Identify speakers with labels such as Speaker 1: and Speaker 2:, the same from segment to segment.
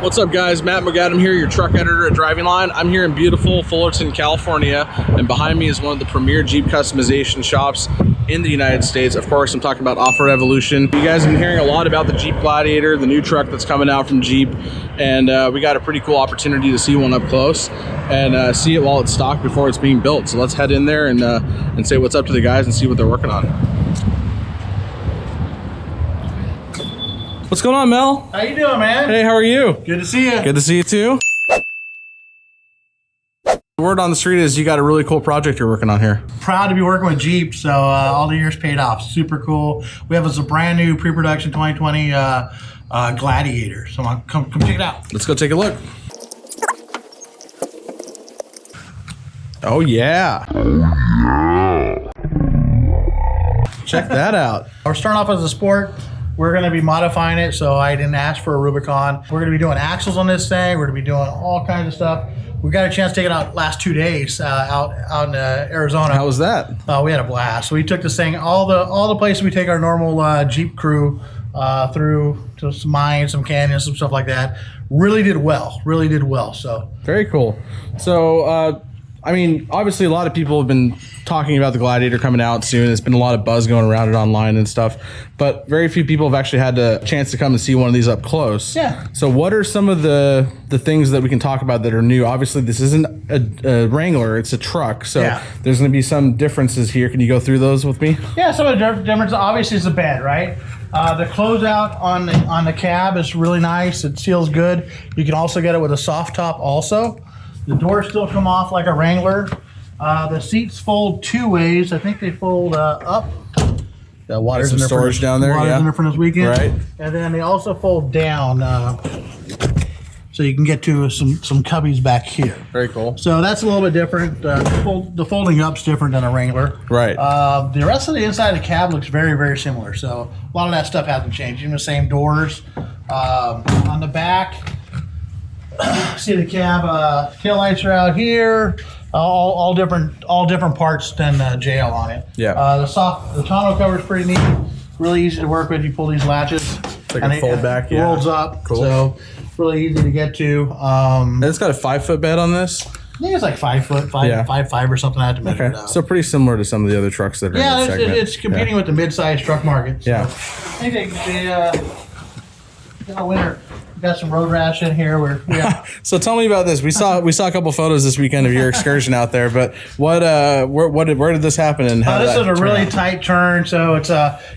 Speaker 1: What's up guys, Matt McAdam here, your truck editor at Driving Line. I'm here in beautiful Fullerton, California, and behind me is one of the premier Jeep customization shops in the United States. Of course, I'm talking about Off-Road Evolution. You guys have been hearing a lot about the Jeep Gladiator, the new truck that's coming out from Jeep, and we got a pretty cool opportunity to see one up close and see it while it's stocked before it's being built. So let's head in there and say what's up to the guys and see what they're working on. What's going on, Mel?
Speaker 2: How you doing, man?
Speaker 1: Hey, how are you?
Speaker 2: Good to see you.
Speaker 1: Good to see you too. The word on the street is you got a really cool project you're working on here.
Speaker 2: Proud to be working with Jeep, so all the years paid off. Super cool. We have a brand new pre-production 2020 Gladiator. So come check it out.
Speaker 1: Let's go take a look. Oh yeah. Check that out.
Speaker 2: We're starting off as a sport. We're going to be modifying it, so I didn't ask for a Rubicon. We're going to be doing axles on this thing. We're going to be doing all kinds of stuff. We got a chance to take it out last 2 days out in Arizona.
Speaker 1: How was that?
Speaker 2: We had a blast. So we took this thing all the places we take our normal Jeep crew through to some mines, some canyons, some stuff like that. Really did well. Really did well. So
Speaker 1: very cool. So I mean, obviously a lot of people have been talking about the Gladiator coming out soon. There's been a lot of buzz going around it online and stuff, but very few people have actually had the chance to come and see one of these up close.
Speaker 2: Yeah.
Speaker 1: So what are some of the things that we can talk about that are new? Obviously, this isn't a Wrangler, it's a truck. So
Speaker 2: yeah,
Speaker 1: there's going to be some differences here. Can you go through those with me?
Speaker 2: Yeah, some of the differences obviously is the bed, right? The closeout on the cab is really nice. It seals good. You can also get it with a soft top also. The doors still come off like a Wrangler. The seats fold two ways. I think they fold up. The water's
Speaker 1: some
Speaker 2: in there
Speaker 1: storage down there.
Speaker 2: Water's
Speaker 1: yeah.
Speaker 2: in there for this weekend.
Speaker 1: Right. And
Speaker 2: then they also fold down, so you can get to some cubbies back here.
Speaker 1: Very cool.
Speaker 2: So that's a little bit different. The folding up's different than a Wrangler.
Speaker 1: Right.
Speaker 2: The rest of the inside of the cab looks very, very similar. So a lot of that stuff hasn't changed. Even the same doors. On the back, see the cab tail lights are out here. All different parts than JL on it.
Speaker 1: Yeah.
Speaker 2: The tonneau cover is pretty neat. Really easy to work with. You pull these latches.
Speaker 1: It's like a fold back. Yeah.
Speaker 2: Rolls up.
Speaker 1: Cool.
Speaker 2: So really easy to get to.
Speaker 1: And it's got a 5-foot bed on this.
Speaker 2: I think it's like 5 foot, 5'5" or something. I had to measure it out.
Speaker 1: So pretty similar to some of the other trucks that are in this segment.
Speaker 2: It's competing with the mid-sized truck market. So.
Speaker 1: Yeah.
Speaker 2: I think they got a winner. Got some road rash in here.
Speaker 1: So tell me about this. We saw a couple photos this weekend of your excursion out there, but where did this happen and how?
Speaker 2: This is a really tight turn, so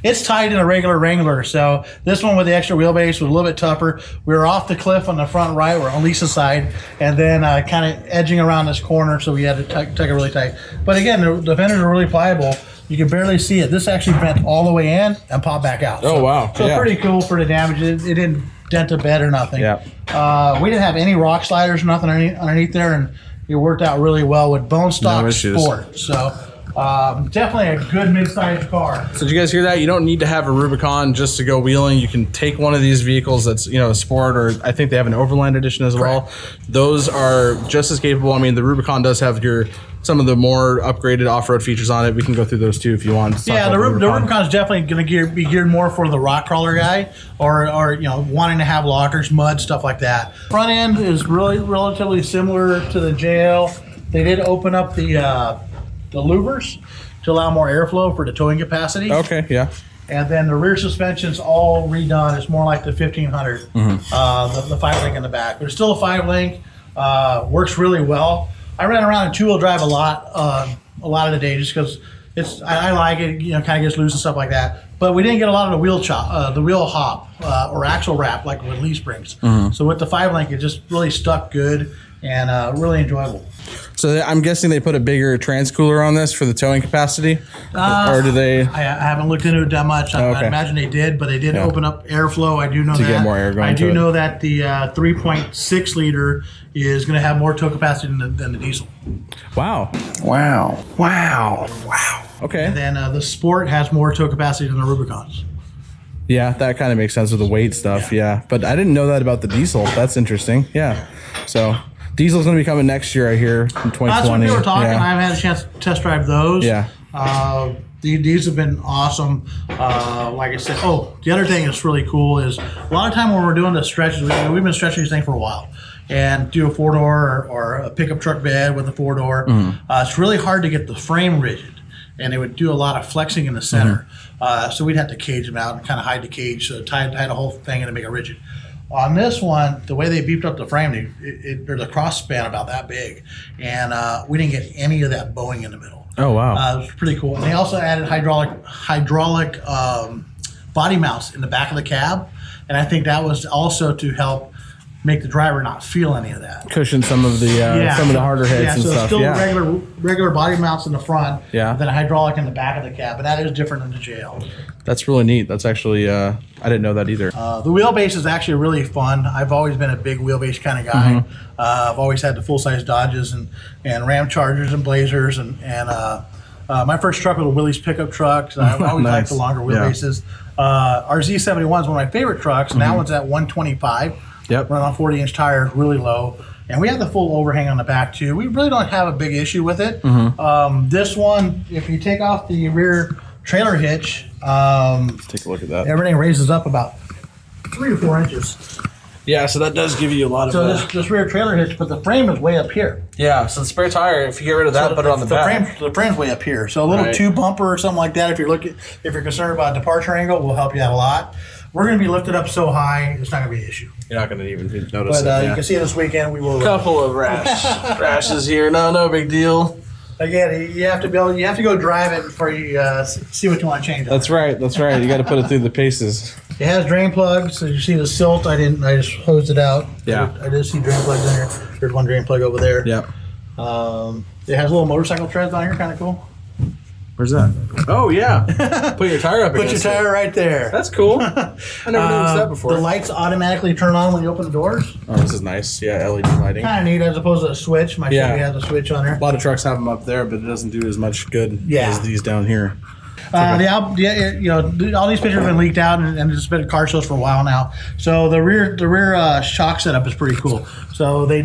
Speaker 2: it's tight in a regular Wrangler. So this one with the extra wheelbase was a little bit tougher. We were off the cliff on the front right, we're on Lisa's side, and then kind of edging around this corner, so we had to take it really tight. But again, the fenders are really pliable. You can barely see it. This actually bent all the way in and popped back out.
Speaker 1: Oh, wow.
Speaker 2: So yeah. Pretty cool for the damage. It didn't dent the bed or nothing.
Speaker 1: Yeah.
Speaker 2: We didn't have any rock sliders or nothing underneath there, and it worked out really well with bone stock sport. So definitely a good mid-sized car.
Speaker 1: So did you guys hear that? You don't need to have a Rubicon just to go wheeling. You can take one of these vehicles that's, a sport, or I think they have an Overland edition as well. Those are just as capable. I mean, the Rubicon does have some of the more upgraded off-road features on it. We can go through those too if you want.
Speaker 2: Yeah, the Rubicon is definitely going to be geared more for the rock crawler guy, or wanting to have lockers, mud, stuff like that. Front end is really relatively similar to the JL. They did open up the louvers to allow more airflow for the towing capacity.
Speaker 1: Okay, yeah.
Speaker 2: And then the rear suspension's all redone. It's more like the 1500, the 5-link in the back. But it's still a 5-link. Works really well. I ran around in 2-wheel drive a lot of the day just because I like it. Kind of gets loose and stuff like that. But we didn't get a lot of the wheel hop or axle wrap like with leaf springs. So with the 5-link, it just really stuck good and really enjoyable.
Speaker 1: So I'm guessing they put a bigger transcooler on this for the towing capacity, or do they?
Speaker 2: I haven't looked into it that much. I imagine they did, but they did open up airflow. I do know that.
Speaker 1: To get more air going.
Speaker 2: I do know that the 3.6 liter is going to have more tow capacity than the diesel.
Speaker 1: Wow. Okay.
Speaker 2: And then the Sport has more tow capacity than the Rubicons.
Speaker 1: Yeah, that kind of makes sense with the weight stuff. Yeah, but I didn't know that about the diesel. That's interesting. Yeah. So diesel's going to be coming next year, I hear, in 2020.
Speaker 2: That's what we were talking.
Speaker 1: Yeah.
Speaker 2: I haven't had a chance to test drive those.
Speaker 1: Yeah.
Speaker 2: These have been awesome. Like I said, the other thing that's really cool is a lot of time when we're doing the stretches, we've been stretching these things for a while, and do a 4-door or a pickup truck bed with a 4-door. It's really hard to get the frame rigid, and it would do a lot of flexing in the center. So we'd have to cage them out and kind of hide the cage, so tie the whole thing in to make it rigid. On this one, the way they beefed up the frame, there's a cross span about that big, and we didn't get any of that bowing in the middle.
Speaker 1: Oh wow!
Speaker 2: It was pretty cool. And they also added hydraulic body mounts in the back of the cab, and I think that was also to help make the driver not feel any of that.
Speaker 1: Cushion some of the harder hits and
Speaker 2: so
Speaker 1: stuff.
Speaker 2: Still regular body mounts in the front,
Speaker 1: then
Speaker 2: a hydraulic in the back of the cab, and that is different than the JL.
Speaker 1: That's really neat. That's actually I didn't know that either.
Speaker 2: The wheelbase is actually really fun. I've always been a big wheelbase kind of guy. I've always had the full-size Dodges and Ram Chargers and Blazers, and my first truck was a Willys pickup truck. So I've always liked the longer wheelbases. Our Z71 is one of my favorite trucks, and that one's at 125.
Speaker 1: Yep.
Speaker 2: Run on 40-inch tires, really low. And we have the full overhang on the back, too. We really don't have a big issue with it. This one, if you take off the rear trailer hitch,
Speaker 1: let's take a look at that.
Speaker 2: Everything raises up about 3 or 4 inches.
Speaker 1: Yeah, so that does give you a lot of...
Speaker 2: So this rear trailer hitch, but the frame is way up here.
Speaker 1: Yeah, so the spare tire, if you get rid of that, put it on the back.
Speaker 2: The frame's way up here. So a little tube bumper or something like that, if you're concerned about departure angle, will help you out a lot. We're going to be lifted up so high, it's not going to be an issue.
Speaker 1: You're not going to even notice
Speaker 2: But
Speaker 1: it.
Speaker 2: You can see this weekend we will.
Speaker 1: Couple of rashes here. No big deal.
Speaker 2: Again, you have to go drive it before you see what you want to change.
Speaker 1: That's right. You got to put it through the paces.
Speaker 2: It has drain plugs. So you see the silt. I just hosed it out.
Speaker 1: Yeah.
Speaker 2: I did see drain plugs in there. There's one drain plug over there.
Speaker 1: Yep.
Speaker 2: It has little motorcycle treads on here, kind of cool.
Speaker 1: Where's that? Oh yeah. Put your tire up.
Speaker 2: Put your tire right there.
Speaker 1: That's cool. I never noticed that before.
Speaker 2: The lights automatically turn on when you open the doors.
Speaker 1: Oh, this is nice. Yeah, LED lighting.
Speaker 2: Kind of neat, as opposed to a switch. My Chevy has a switch on there.
Speaker 1: A lot of trucks have them up there, but it doesn't do as much good as these down here.
Speaker 2: All these pictures have been leaked out, and it's been at car shows for a while now. So the rear shock setup is pretty cool. So they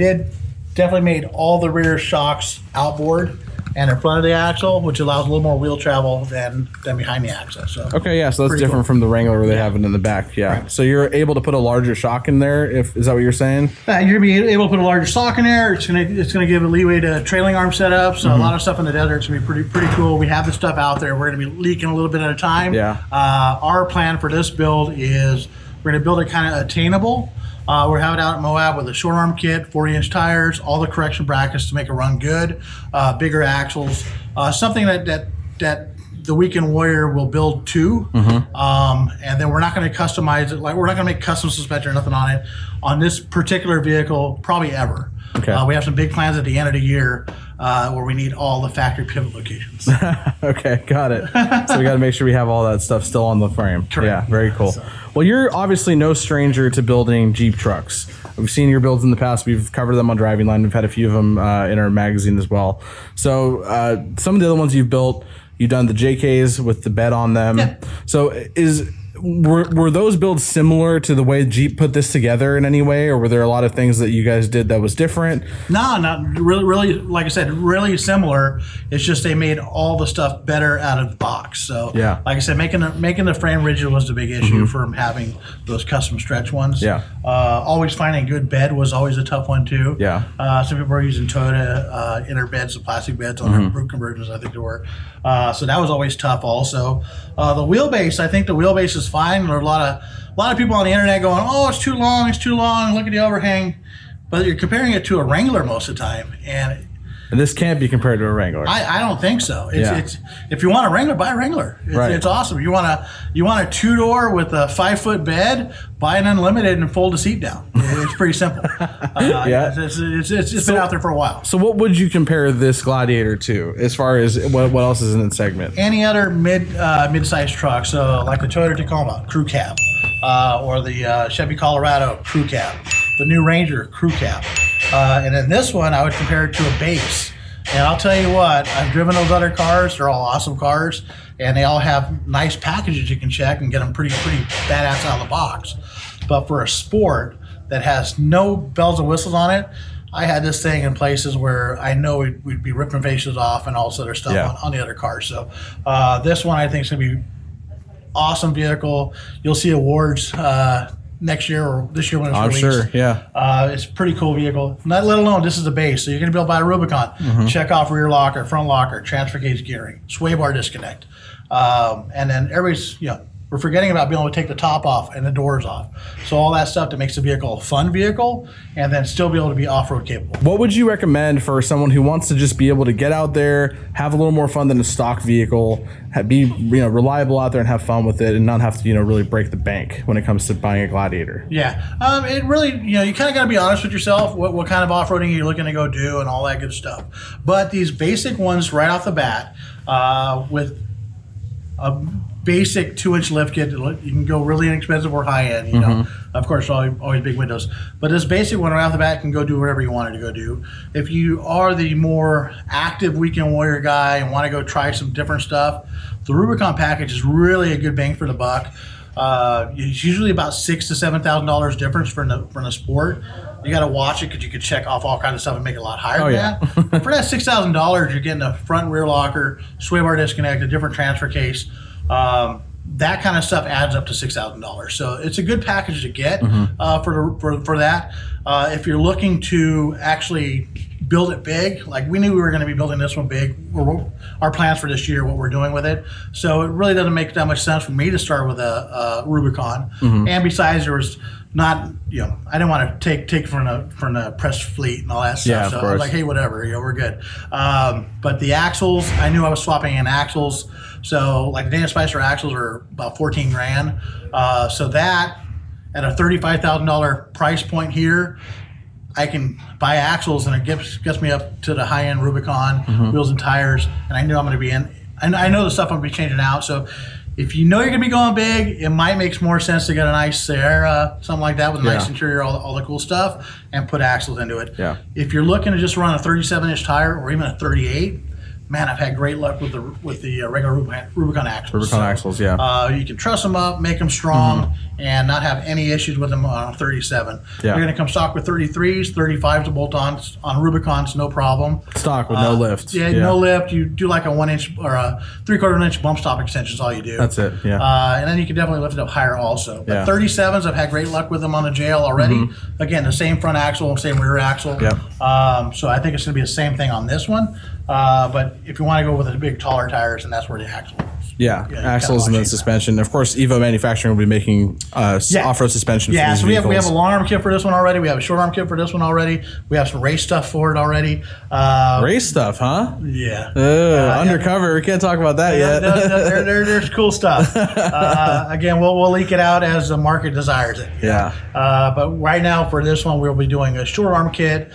Speaker 2: definitely made all the rear shocks outboard and in front of the axle, which allows a little more wheel travel than behind the axle. So
Speaker 1: so that's different from the Wrangler where they have it in the back. Yeah. Right. So you're able to put a larger shock in there. Is that what you're saying?
Speaker 2: You're gonna be able to put a larger shock in there. It's gonna give a leeway to trailing arm setup. So a lot of stuff in the desert. It's gonna be pretty cool. We have the stuff out there. We're gonna be leaking a little bit at a time.
Speaker 1: Yeah.
Speaker 2: Our plan for this build is we're gonna build it kind of attainable. We're having it out at Moab with a short arm kit, 40-inch tires, all the correction brackets to make it run good, bigger axles, something that the Weekend Warrior will build to, and then we're not going to customize it. Like, we're not going to make custom suspension or nothing on it on this particular vehicle, probably ever.
Speaker 1: Okay.
Speaker 2: We have some big plans at the end of the year where we need all the factory pivot locations.
Speaker 1: Okay, got it. So we got to make sure we have all that stuff still on the frame.
Speaker 2: Correct.
Speaker 1: Yeah, very cool. Well, you're obviously no stranger to building Jeep trucks. We've seen your builds in the past. We've covered them on Driving Line. We've had a few of them in our magazine as well. So some of the other ones you've built, you've done the JKs with the bed on them.
Speaker 2: Yeah.
Speaker 1: So were those builds similar to the way Jeep put this together in any way, or were there a lot of things that you guys did that was different?
Speaker 2: No, not really. Like I said, really similar. It's just they made all the stuff better out of the box. So, like I said, making the frame rigid was the big issue for them having those custom stretch ones.
Speaker 1: Yeah.
Speaker 2: Always finding a good bed was always a tough one too.
Speaker 1: Yeah.
Speaker 2: Some people were using Toyota inner beds, the plastic beds on their root conversions, I think they were. So that was always tough. Also, the wheelbase. I think the wheelbase is fine. There are a lot of people on the internet going, "Oh, it's too long. It's too long. Look at the overhang." But you're comparing it to a Wrangler most of the time, and
Speaker 1: this can't be compared to a Wrangler.
Speaker 2: I don't think so. It's if you want a Wrangler, buy a Wrangler. It's awesome. You want a 2-door with a 5-foot bed, buy an Unlimited and fold the seat down. It's pretty simple. It's been out there for a while.
Speaker 1: So what would you compare this Gladiator to as far as what else is in the segment?
Speaker 2: Any other mid-sized truck, so like the Toyota Tacoma crew cab, or the Chevy Colorado crew cab, the new Ranger crew cab. And then this one, I would compare it to a base. And I'll tell you what, I've driven those other cars. They're all awesome cars, and they all have nice packages you can check and get them pretty badass out of the box. But for a sport that has no bells and whistles on it, I had this thing in places where I know we'd be ripping faces off and all this other stuff on the other cars. So this one I think is going to be awesome vehicle. You'll see awards next year or this year when it's released.
Speaker 1: I'm sure, yeah.
Speaker 2: It's a pretty cool vehicle. Not let alone this is the base. So you're going to be able to buy a Rubicon, check off rear locker, front locker, transfer case gearing, sway bar disconnect. And then everybody's, we're forgetting about being able to take the top off and the doors off. So all that stuff that makes the vehicle a fun vehicle and then still be able to be off-road capable.
Speaker 1: What would you recommend for someone who wants to just be able to get out there, have a little more fun than a stock vehicle, be reliable out there and have fun with it and not have to really break the bank when it comes to buying a Gladiator?
Speaker 2: Yeah, it really, you kind of got to be honest with yourself, what kind of off-roading you're looking to go do and all that good stuff. But these basic ones right off the bat with a basic 2-inch lift kit, you can go really inexpensive or high end, of course, always big windows. But this basic one right off the bat can go do whatever you want it to go do. If you are the more active weekend warrior guy and want to go try some different stuff, the Rubicon package is really a good bang for the buck. It's usually about $6,000 to $7,000 difference for the sport. You got to watch it because you could check off all kinds of stuff and make it a lot higher than that. For that $6,000, you're getting a front and rear locker, sway bar disconnect, a different transfer case. That kind of stuff adds up to $6,000. So it's a good package to get for that. If you're looking to actually build it big, like we knew we were going to be building this one big, our plans for this year, what we're doing with it. So it really doesn't make that much sense for me to start with a Rubicon. And besides, there was not, I didn't want to take from the press fleet and all that stuff.
Speaker 1: Yeah,
Speaker 2: so
Speaker 1: of course.
Speaker 2: I was like, hey, whatever, we're good. But the axles, I knew I was swapping in axles. So like the Dana Spicer axles are about 14 grand. So that at a $35,000 price point here, I can buy axles and it gets me up to the high end Rubicon wheels and tires. And I knew I'm going to be in, and I know the stuff I'm going to be changing out. So if you know you're going to be going big, it might make more sense to get a nice Sierra, something like that with a nice interior, all the cool stuff, and put axles into it. Yeah. If you're looking to just run a 37-inch tire or even a 38, man, I've had great luck with the regular Rubicon axles. Axles, yeah. You can truss them up, make them strong, and not have any issues with them on a 37. Yeah. They're going to come stock with 33s, 35s to bolt on Rubicons, no problem.
Speaker 1: Stock with no lift.
Speaker 2: Yeah, no lift. You do like a 1-inch or a 3/4 inch bump stop extension is all you do.
Speaker 1: That's it, yeah.
Speaker 2: And then you can definitely lift it up higher also. But 37s, I've had great luck with them on the jail already. Again, the same front axle, same rear axle. Yeah. So I think it's going to be the same thing on this one. But if you want to go with the big taller tires, and that's where the axle is. Yeah, axles and then suspension. Of course, Evo Manufacturing will be making off-road suspension for these so
Speaker 1: vehicles.
Speaker 2: we have a long arm kit for this one already. We have a short arm kit for this one already. We have some race stuff for it already.
Speaker 1: Race stuff, huh?
Speaker 2: Yeah.
Speaker 1: Undercover. We can't talk about that yet.
Speaker 2: There's cool stuff. Again, we'll leak it out as the market desires it.
Speaker 1: Yeah.
Speaker 2: But right now for this one, we'll be doing a short arm kit,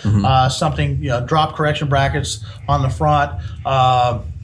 Speaker 2: something, drop correction brackets on the front.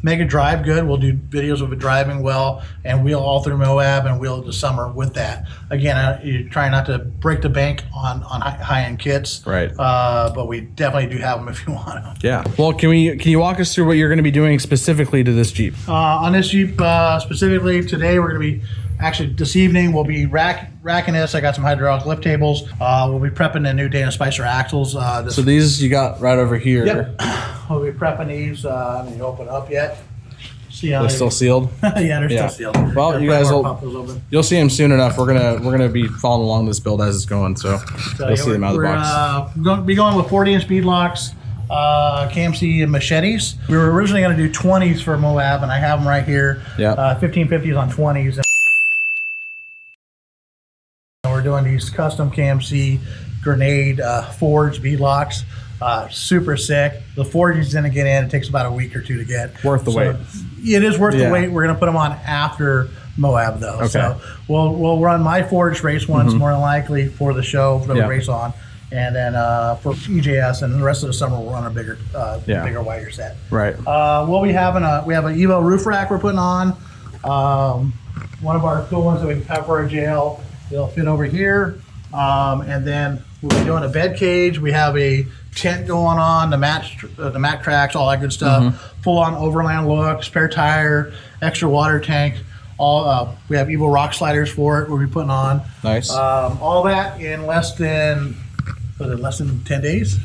Speaker 2: Make it drive good. We'll do videos of it driving well and wheel all through Moab and wheel the summer with that. Again, you're trying not to break the bank on high-end kits. Right. But we definitely do have them if you want them.
Speaker 1: Yeah. Well, can you walk us through what you're going to be doing specifically to this Jeep?
Speaker 2: On this Jeep specifically today, we're going to be actually this evening we'll be racking this. I got some hydraulic lift tables. We'll be prepping the new Dana Spicer axles.
Speaker 1: So these you got right over here.
Speaker 2: Yep. We'll be prepping these. I haven't opened up yet. See how
Speaker 1: they're still sealed.
Speaker 2: Yeah, they're still sealed.
Speaker 1: Well, you guys you'll see them soon enough. We're gonna be following along this build as it's going. So you'll see them out of the box.
Speaker 2: We're going to be going with 40-inch bead locks, KMC and machetes. We were originally going to do 20s for Moab, and I have them right here. Yeah. 1550s on 20s. We're doing these custom KMC grenade forged bead locks. Super sick. The forge is going to get in. It takes about a week or two to get.
Speaker 1: Worth the wait.
Speaker 2: It is worth the wait. We're going to put them on after Moab though. Okay. So we'll run my forged race ones more than likely for the show for the race on, and then for EJS and the rest of the summer we'll run a bigger, wider set. Right. We'll be having we have an Evo roof rack we're putting on. One of our cool ones that we have for our jail. It'll fit over here, and then we'll be doing a bed cage. We have a tent going on, the mat tracks, all that good stuff. Full on overland look, spare tire, extra water tank. All we have Evo rock sliders for it. We'll be putting on. Nice. All that in less than 10 days.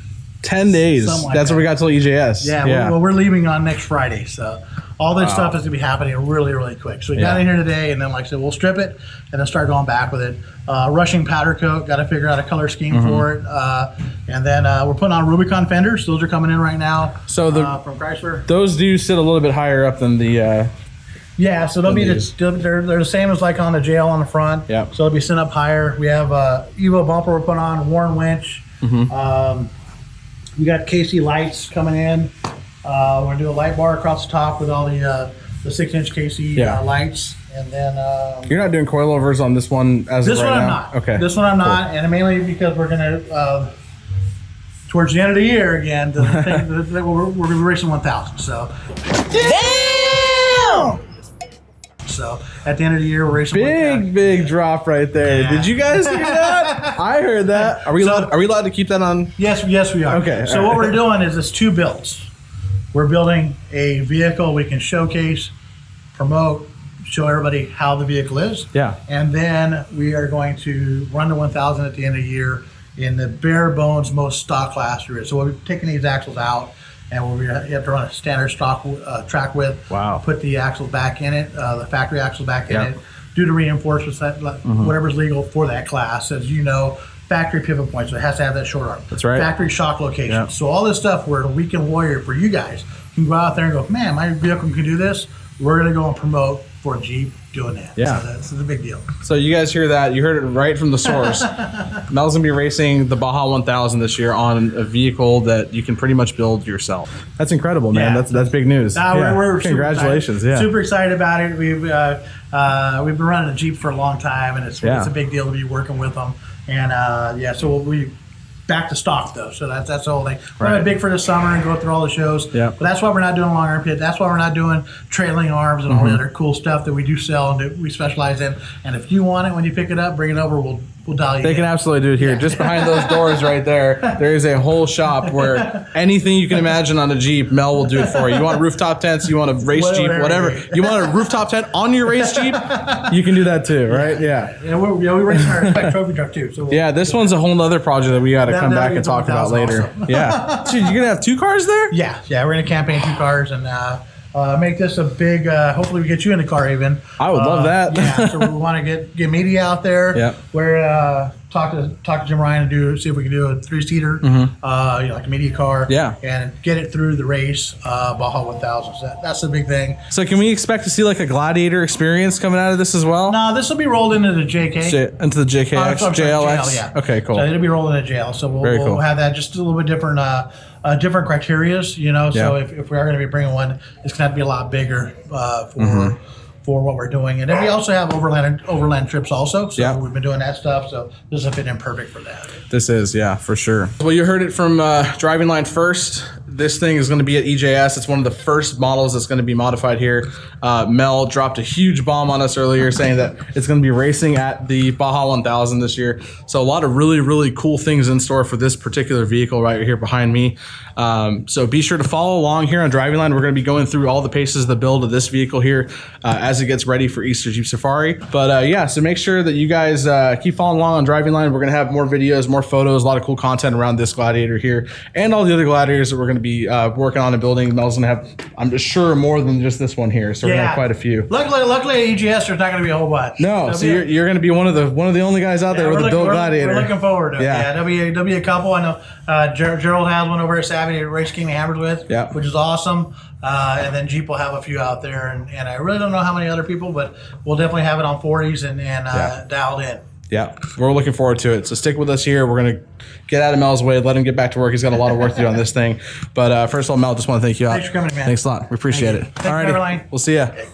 Speaker 1: 10 days.
Speaker 2: Like
Speaker 1: That's what we got till EJS.
Speaker 2: Yeah. Well, we're leaving on next Friday, so all this stuff is gonna be happening really, really quick. So we got in here today, and then like I said, we'll strip it and then start going back with it. Rushing powder coat. Got to figure out a color scheme for it, and then we're putting on Rubicon fenders. Those are coming in right now. So from Chrysler.
Speaker 1: Those do sit a little bit higher up than the.
Speaker 2: Yeah, so they'll be they're the same as like on the JL on the front.
Speaker 1: Yeah.
Speaker 2: So they'll be sent up higher. We have Evo bumper we're putting on, Warren winch. We got KC lights coming in. We're gonna do a light bar across the top with all the 6-inch KC lights, and then
Speaker 1: you're not doing coilovers on this one as
Speaker 2: this
Speaker 1: of right
Speaker 2: one.
Speaker 1: now?
Speaker 2: I'm not.
Speaker 1: Okay.
Speaker 2: This one I'm not, and mainly because we're gonna towards the end of the year again. We're gonna be racing 1,000. So. Damn. So at the end of the year, we're racing.
Speaker 1: Big drop right there. Yeah. Did you guys hear that? I heard that. Are we allowed to keep that on?
Speaker 2: Yes, we are.
Speaker 1: Okay.
Speaker 2: So what we're doing is it's 2 builds. We're building a vehicle we can showcase, promote, show everybody how the vehicle is.
Speaker 1: Yeah.
Speaker 2: And then we are going to run the 1,000 at the end of the year in the bare bones most stock class there is. So we're taking these axles out. And you have to run a standard stock track width.
Speaker 1: Wow. Put
Speaker 2: the axles back in it, the factory axles back in it. Do the reinforcements, whatever's legal for that class. As you know, factory pivot points, so it has to have that short arm.
Speaker 1: That's right.
Speaker 2: Factory shock location. Yep. So all this stuff, we're a weekend warrior for you guys. You can go out there and go, man, my vehicle can do this. We're going to go and promote for Jeep doing that.
Speaker 1: Yeah.
Speaker 2: So that's the big deal.
Speaker 1: So you guys hear that? You heard it right from the source. Mel's going to be racing the Baja 1000 this year on a vehicle that you can pretty much build yourself. That's incredible, man. Yeah. That's big news.
Speaker 2: We're
Speaker 1: congratulations.
Speaker 2: Super excited about it. We've been running a Jeep for a long time, and it's a big deal to be working with them. And so we back to stock though, so that's the whole thing. We're gonna be big for the summer and go through all the shows. Yeah. But that's why we're not doing long arm pit. That's why we're not doing trailing arms and all the other cool stuff that we do sell and that we specialize in. And if you want it when you pick it up, bring it over. We'll dial you.
Speaker 1: They can absolutely do it here. Just behind those doors right there, there is a whole shop where anything you can imagine on a Jeep, Mel will do it for you. You want rooftop tents, you want a race Jeep, whatever. You want a rooftop tent on your race Jeep, you can do that too, right? Yeah.
Speaker 2: We race in our Respect trophy truck too. So
Speaker 1: this one's a whole other project that we got to come back and talk about later. Yeah. So you're going to have 2 cars there?
Speaker 2: Yeah. We're going to campaign 2 cars and make this a big, hopefully we get you in the car even.
Speaker 1: I would love that.
Speaker 2: So we want to get media out there.
Speaker 1: Yeah.
Speaker 2: We're talk to Jim Ryan and see if we can do a 3-seater, like a media car.
Speaker 1: Yeah.
Speaker 2: And get it through the race, Baja 1000. So that's the big thing.
Speaker 1: So can we expect to see like a Gladiator experience coming out of this as well?
Speaker 2: No, this will be rolled into the JK.
Speaker 1: Into the JKX, JLX?
Speaker 2: Yeah.
Speaker 1: Okay, cool.
Speaker 2: So it'll be rolled into JL. So we'll have that just a little bit different different criterias, So if we are going to be bringing one, it's going to have to be a lot bigger for what we're doing. And then we also have overland trips also. So we've been doing that stuff. So this has fit in perfect for that.
Speaker 1: This is, for sure. Well, you heard it from Driving Line first. This thing is going to be at EJS. It's one of the first models that's going to be modified here. Mel dropped a huge bomb on us earlier saying that it's going to be racing at the Baja 1000 this year. So a lot of really, really cool things in store for this particular vehicle right here behind me. So be sure to follow along here on Driving Line. We're going to be going through all the paces of the build of this vehicle here as it gets ready for Easter Jeep Safari. But so make sure that you guys keep following along on Driving Line. We're going to have more videos, more photos, a lot of cool content around this Gladiator here and all the other Gladiators that we're going to be working on and building. Mel's going to have, I'm sure, more than just this one here. So we're going to have quite a few.
Speaker 2: Luckily at EGS, there's not going to be a whole bunch.
Speaker 1: No, so you're going to be one of the only guys out there with a built Gladiator.
Speaker 2: We're looking forward to it. Yeah, there'll be a couple. I know Gerald has one over at Savvy that Race King Hammers with, which is awesome. And then Jeep will have a few out there, and I really don't know how many other people, but we'll definitely have it on 40s and dialed in. Yeah, we're looking forward to it. So stick with us here. We're going to get out of Mel's way, let him get back to work. He's got a lot of work to do on this thing. But first of all, Mel, just want to thank you. Thanks for coming, man.
Speaker 1: Thanks a lot. We appreciate it.
Speaker 2: All right,
Speaker 1: we'll see ya. Okay.